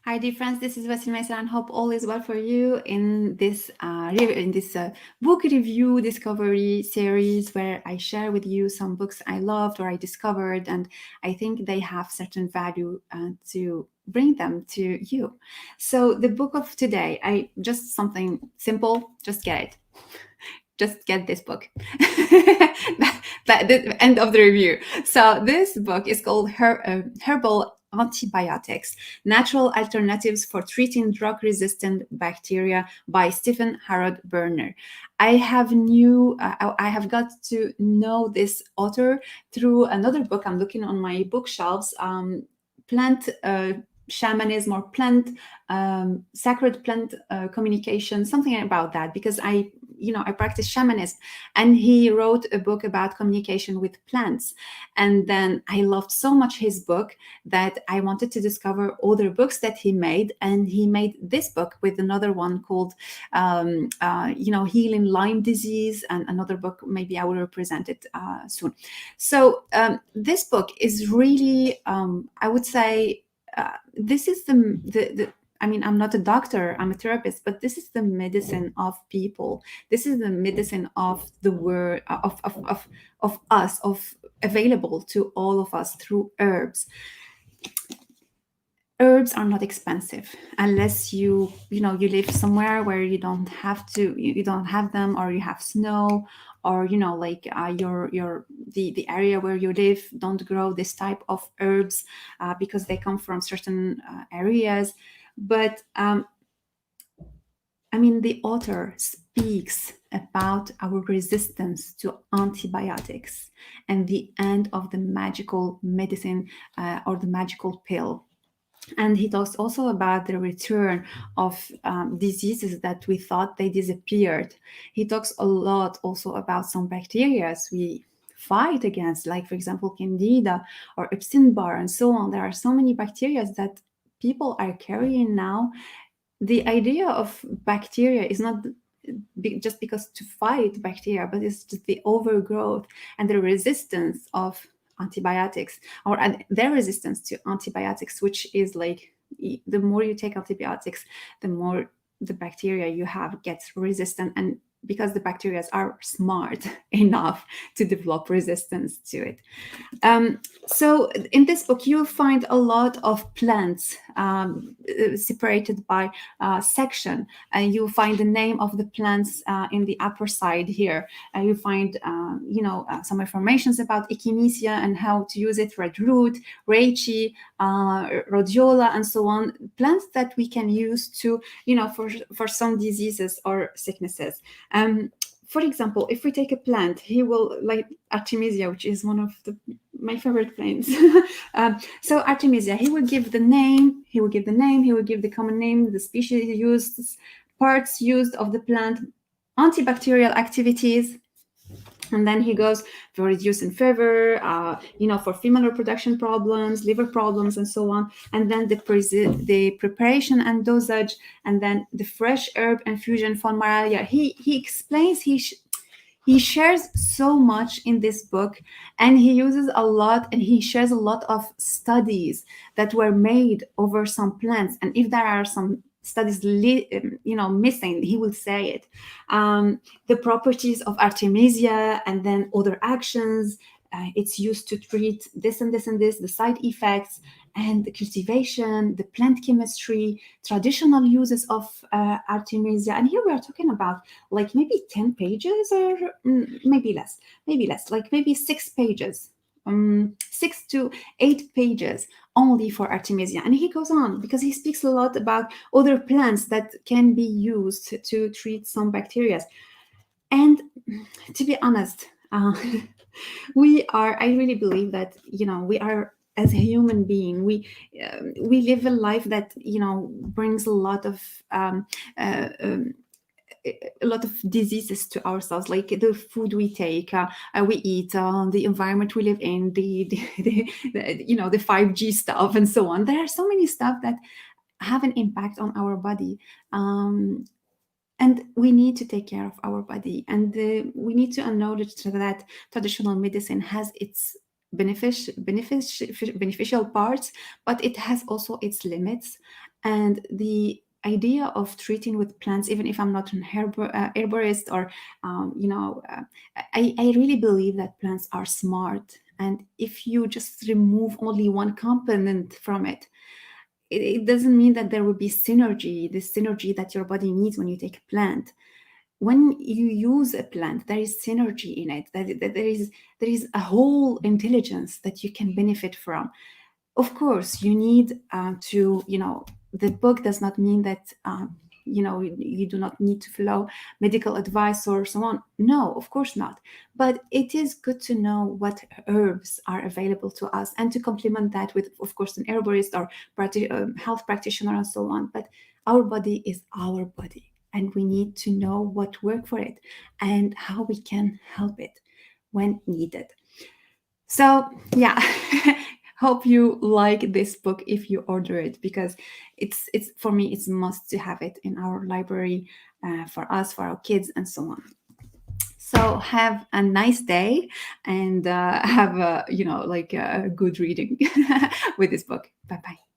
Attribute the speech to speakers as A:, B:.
A: Hi, dear friends. This is Vasil Mesa, and hope all is well for you in this book review discovery series where I share with you some books I loved or I discovered, and I think they have certain value to bring them to you. So, the book of today, I just something simple. Just get it. Just get this book. The end of the review. So this book is called Herbal Antibiotics: Natural Alternatives for Treating Drug-Resistant Bacteria by Stephen Harrod Buhner. I have got to know this author through another book. I'm looking on my bookshelves. Plant shamanism or plant sacred plant communication, something about that, because I practice shamanism, and he wrote a book about communication with plants. And then I loved so much his book that I wanted to discover other books that he made, and he made this book with another one called Healing Lyme Disease, and another book maybe I will present it soon. So this book is really I would say this is the I mean, I'm not a doctor, I'm a therapist, but this is the medicine of people. This is the medicine of the world, of us, of available to all of us through herbs. Herbs are not expensive unless you live somewhere where you don't have them, or you have snow, or like the area where you live don't grow this type of herbs because they come from certain areas. But I mean, the author speaks about our resistance to antibiotics and the end of the magical medicine or the magical pill. And he talks also about the return of diseases that we thought they disappeared. He talks a lot also about some bacteria we fight against, like, for example, candida or epstein barr and so on. There are so many bacteria that people are carrying now. The idea of bacteria is not just because to fight bacteria, but it's just the overgrowth and the resistance of antibiotics, or their resistance to antibiotics, which is like the more you take antibiotics, the more the bacteria you have gets resistant, and because the bacteria are smart enough to develop resistance to it. Um, so in this book, you'll find a lot of plants separated by section, and you'll find the name of the plants in the upper side here. You find, some informations about echinacea and how to use it, red root, reishi, rhodiola, and so on. Plants that we can use to, for some diseases or sicknesses. For example, if we take a plant, he will like Artemisia, which is one of my favorite plants. So Artemisia, he will give the name, he will give the common name, the species used, parts used of the plant, antibacterial activities, and then he goes for reducing fever, for female reproduction problems, liver problems, and so on. And then the preparation and dosage, and then the fresh herb infusion for malaria. He explains, he shares so much in this book, and he uses a lot, and he shares a lot of studies that were made over some plants. And if there are some studies missing, he will say it. The properties of artemisia, and then other actions. It's used to treat this and this and this, the side effects, and the cultivation, the plant chemistry, traditional uses of artemisia. And here we are talking about like maybe 10 pages, or maybe less, like maybe 6 pages, 6 to 8 pages only for artemisia. And he goes on because he speaks a lot about other plants that can be used to treat some bacteria. And to be honest, I really believe that, we are, as a human being, we live a life that, brings um, uh, um, a lot of diseases to ourselves, like the food we take, we eat, the environment we live in, the 5G stuff, and so on. There are so many stuff that have an impact on our body. And we need to take care of our body, and we need to acknowledge that traditional medicine has its beneficial parts, but it has also its limits. And the idea of treating with plants, even if I'm not an herbalist, or I really believe that plants are smart, and if you just remove only one component from it, it doesn't mean that there will be synergy, the synergy that your body needs when you take a plant. When you use a plant, there is synergy in it, that there is a whole intelligence that you can benefit from. Of course, you need to, the book does not mean that you do not need to follow medical advice or so on. No, of course not. But it is good to know what herbs are available to us, and to complement that with, of course, an herbalist or health practitioner and so on. But our body is our body, and we need to know what works for it and how we can help it when needed. So yeah, hope you like this book if you order it, because it's for me, it's must to have it in our library, for us, for our kids, and so on. So have a nice day, and have a, like a good reading with this book. Bye bye.